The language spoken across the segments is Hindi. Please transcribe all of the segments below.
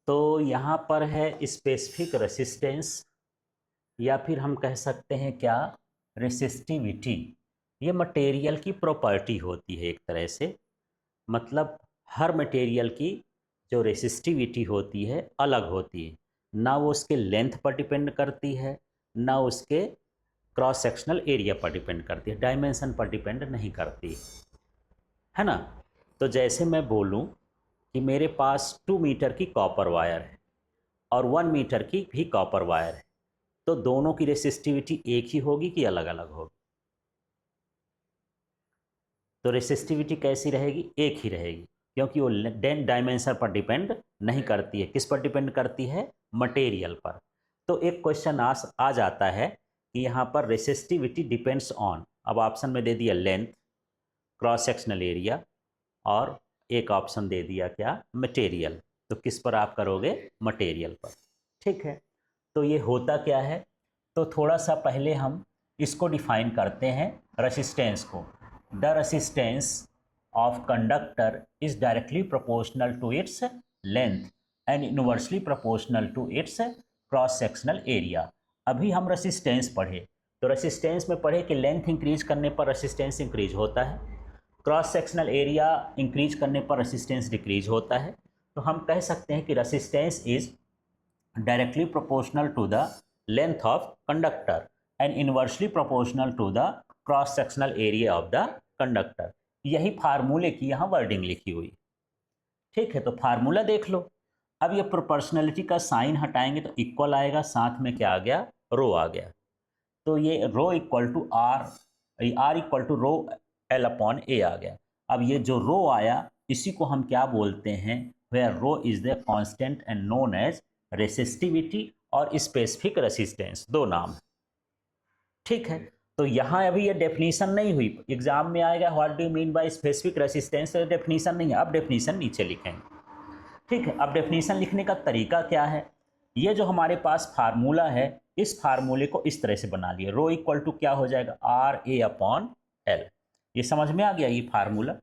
तो यहाँ पर है स्पेसिफिक रेसिस्टेंस, या फिर हम कह सकते हैं क्या, रेसिस्टिविटी। ये मटेरियल की प्रॉपर्टी होती है एक तरह से। मतलब हर मटेरियल की जो रेसिस्टिविटी होती है अलग होती है। ना वो उसके लेंथ पर डिपेंड करती है, ना उसके क्रॉस सेक्शनल एरिया पर डिपेंड करती है, डायमेंशन पर डिपेंड नहीं करती है ना। तो जैसे मैं बोलूं कि मेरे पास 2 मीटर की कॉपर वायर है और 1 मीटर की भी कॉपर वायर है, तो दोनों की रेसिस्टिविटी एक ही होगी कि अलग अलग होगी? तो रेसिस्टिविटी कैसी रहेगी? एक ही रहेगी, क्योंकि वो डायमेंशन पर डिपेंड नहीं करती है। किस पर डिपेंड करती है? मटेरियल पर। तो एक क्वेश्चन आ जाता है कि यहाँ पर रेसिस्टिविटी डिपेंड्स ऑन, अब ऑप्शन में दे दिया लेंथ, क्रॉस सेक्शनल एरिया, और एक ऑप्शन दे दिया क्या, मटेरियल। तो किस पर आप करोगे? मटेरियल पर। ठीक है, तो ये होता क्या है? तो थोड़ा सा पहले हम इसको डिफाइन करते हैं, रेसिस्टेंस को। The resistance of conductor is directly proportional to its length and inversely proportional to its cross sectional area. अभी हम रेसिस्टेंस पढ़े, तो रेसिस्टेंस में पढ़े कि लेंथ इंक्रीज करने पर रेसिस्टेंस इंक्रीज होता है, क्रॉस सेक्शनल एरिया इंक्रीज करने पर रेसिस्टेंस डिक्रीज होता है। तो हम कह सकते हैं कि resistance is directly proportional to the length of conductor and inversely proportional to the cross sectional area of the conductor। यही फार्मूले की यहाँ वर्डिंग लिखी हुई। ठीक है, तो फार्मूला देख लो। अब ये प्रोपोर्शनलिटी का साइन हटाएंगे तो इक्वल आएगा, साथ में क्या आ गया? रो आ गया। तो ये rho equal to R, R equal to rho L upon A आ गया। अब ये जो रो आया इसी को हम क्या बोलते हैं? Where rho is the constant and known as resistivity और स्पेसिफिक रेसिस्टेंस, दो नाम। ठीक है, तो यहाँ अभी ये डेफिनेशन नहीं हुई, एग्जाम में आएगा what do you mean by specific resistance, तो डेफिनेशन नहीं है। अब डेफिनेशन नीचे लिखेंगे। ठीक है, अब डेफिनेशन लिखने का तरीका क्या है? ये जो हमारे पास फार्मूला है, इस फार्मूले को इस तरह से बना लिया, रो इक्वल टू क्या हो जाएगा? R A upon L. ये समझ में आ गया ये फार्मूला?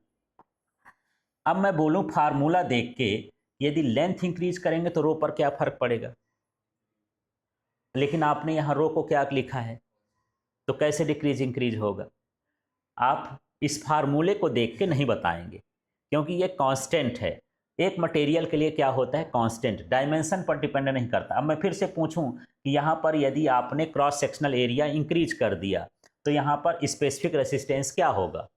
अब मैं बोलूं फार्मूला देख के, यदि लेंथ इंक्रीज करेंगे तो रो पर क्या फर्क पड़ेगा? लेकिन आपने यहाँ रो को क्या लिखा है, तो कैसे डिक्रीज इंक्रीज होगा? आप इस फार्मूले को देख के नहीं बताएंगे, क्योंकि ये कांस्टेंट है। एक मटेरियल के लिए क्या होता है? कांस्टेंट, डायमेंशन पर डिपेंड नहीं करता। अब मैं फिर से पूछूं कि यहाँ पर यदि आपने क्रॉस सेक्शनल एरिया इंक्रीज कर दिया तो यहाँ पर स्पेसिफिक रेसिस्टेंस क्या होगा?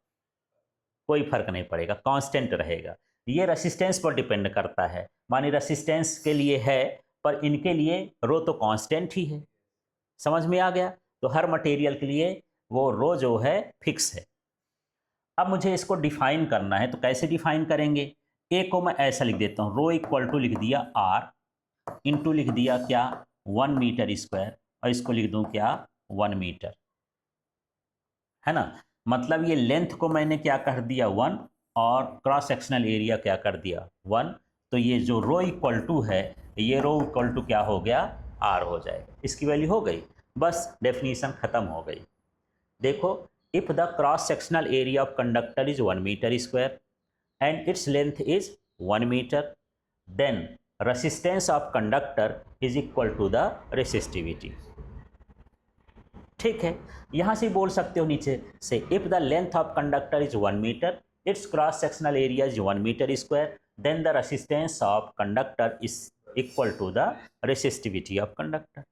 कोई फर्क नहीं पड़ेगा, कांस्टेंट रहेगा। ये रेसिस्टेंस पर डिपेंड करता है, मानी रेसिस्टेंस के लिए है, पर इनके लिए रो तो कांस्टेंट ही है। समझ में आ गया? तो हर मटेरियल के लिए वो रो जो है फिक्स है। अब मुझे इसको डिफाइन करना है, तो कैसे डिफाइन करेंगे? ए को मैं ऐसा लिख देता हूँ, रो इक्वल टू लिख दिया आर, इंटू लिख दिया क्या, 1 मीटर स्क्वायर, और इसको लिख दूं क्या, 1 मीटर, है ना। मतलब ये लेंथ को मैंने क्या कर दिया, 1, और क्रॉस सेक्शनल एरिया क्या कर दिया, 1। तो ये जो रो इक्वल टू है, ये रो इक्वल टू क्या हो गया, आर हो जाएगा। इसकी वैल्यू हो गई, बस डेफिनीशन खत्म हो गई। देखो, if the cross sectional area of conductor is 1 metre square and its length is 1 meter, then resistance of conductor is equal to the resistivity। ठीक है, यहां से बोल सकते हो नीचे से, if the length of conductor is 1 meter, its cross sectional area is 1 meter square, then the resistance of conductor is equal to the resistivity of conductor।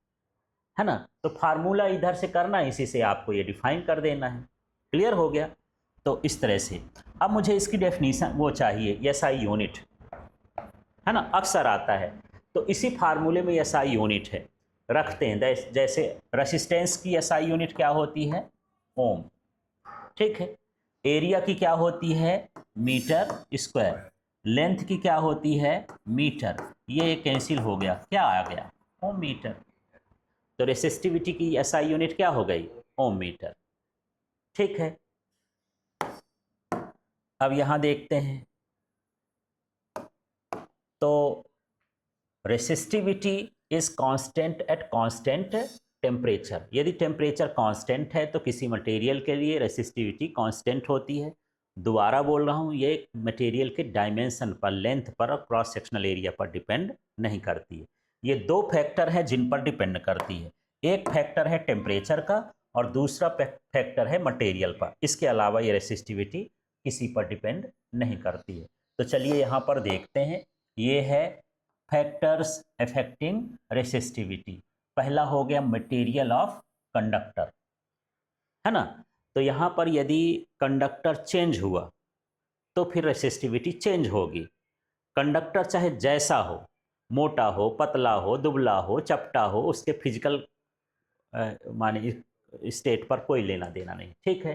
है ना। तो फार्मूला इधर से करना है, इसी से आपको ये डिफाइन कर देना है। क्लियर हो गया? तो इस तरह से अब मुझे इसकी डेफिनीशन वो चाहिए, एसआई यूनिट, है ना, अक्सर आता है। तो इसी फार्मूले में एसआई यूनिट है, रखते हैं। जैसे रेसिस्टेंस की एसआई यूनिट क्या होती है, ओम। ठीक है, एरिया की क्या होती है, मीटर स्क्वायर, लेंथ की क्या होती है, मीटर। ये कैंसिल हो गया, क्या आ गया, ओम मीटर। तो रेसिस्टिविटी की एसआई यूनिट क्या हो गई, ओम मीटर। ठीक है, अब यहां देखते हैं, तो resistivity is constant at constant temperature. यदि टेम्परेचर कांस्टेंट है तो किसी मटेरियल के लिए रेसिस्टिविटी कांस्टेंट होती है, दोबारा बोल रहा हूँ, ये मटेरियल के डायमेंशन पर, लेंथ पर और क्रॉस सेक्शनल एरिया पर डिपेंड नहीं करती है। ये दो फैक्टर है जिन पर डिपेंड करती है, एक फैक्टर है टेम्परेचर का और दूसरा फैक्टर है मटेरियल पर। इसके अलावा ये रेसिस्टिविटी किसी पर डिपेंड नहीं करती है। तो चलिए यहाँ पर देखते हैं, ये है फैक्टर्स अफेक्टिंग रेसिस्टिविटी। पहला हो गया मटेरियल ऑफ कंडक्टर, है ना। तो यहाँ पर यदि कंडक्टर चेंज हुआ तो फिर रेसिस्टिविटी चेंज होगी। कंडक्टर चाहे जैसा हो, मोटा हो, पतला हो, दुबला हो, चपटा हो, उसके फिजिकल माने स्टेट पर कोई लेना देना नहीं, ठीक है।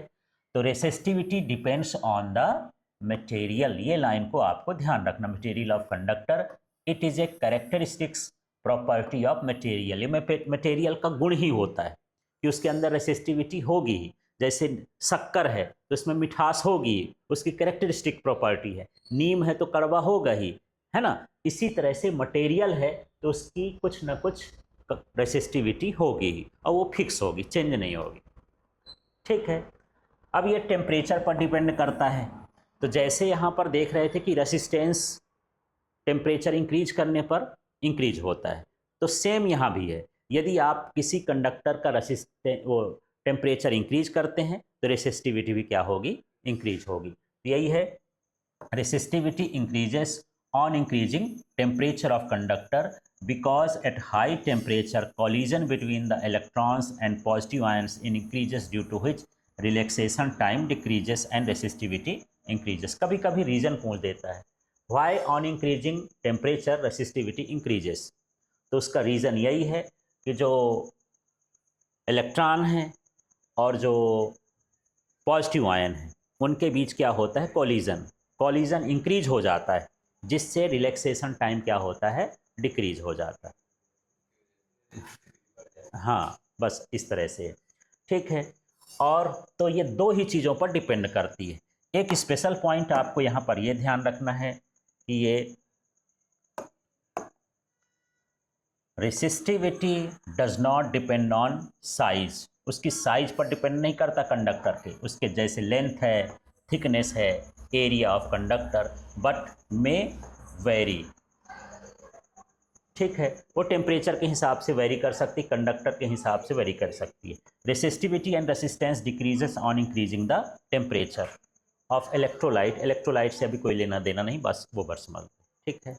तो resistivity depends on the material, ये लाइन को आपको ध्यान रखना, material of conductor it is a characteristics property of material. ये मटेरियल का गुण ही होता है कि उसके अंदर रेसिस्टिविटी होगी ही। जैसे शक्कर है तो उसमें मिठास होगी, उसकी कैरेक्टरिस्टिक प्रॉपर्टी है। नीम है तो कड़वा होगा ही, है ना। इसी तरह से मटेरियल है तो उसकी कुछ ना कुछ रेसिस्टिविटी होगी ही, और वो फिक्स होगी, चेंज नहीं होगी, ठीक है। अब ये टेम्परेचर पर डिपेंड करता है। तो जैसे यहाँ पर देख रहे थे कि रेसिस्टेंस टेम्परेचर इंक्रीज करने पर इंक्रीज होता है, तो सेम यहाँ भी है। यदि आप किसी कंडक्टर का वो टेम्परेचर इंक्रीज करते हैं तो रेसिस्टिविटी भी क्या होगी, इंक्रीज होगी। तो यही है, resistivity increases on increasing temperature of conductor because at high temperature collision between the electrons and positive ions increases, due to which relaxation time decreases and resistivity increases। कभी कभी रीजन पूछ देता है, why on increasing temperature resistivity increases। तो उसका रीज़न यही है कि जो इलेक्ट्रॉन है और जो पॉजिटिव आयन है उनके बीच क्या होता है, कॉलिजन इंक्रीज हो जाता है, जिससे रिलैक्सेशन टाइम क्या होता है, डिक्रीज हो जाता है। हाँ, बस इस तरह से, ठीक है। और तो ये दो ही चीज़ों पर डिपेंड करती है। एक स्पेशल पॉइंट आपको यहाँ पर ये ध्यान रखना है कि ये resistivity does not depend on size, उसकी साइज पर डिपेंड नहीं करता कंडक्टर के, उसके जैसे लेंथ है, थिकनेस है, area of conductor, but may very, ठीक है। वो टेम्परेचर के हिसाब से वेरी कर सकती, कंडक्टर के हिसाब से वेरी कर सकती है। Resistivity and resistance decreases on increasing the temperature of electrolyte. Electrolyte से अभी कोई लेना देना नहीं, बस वो बस समझ, ठीक है।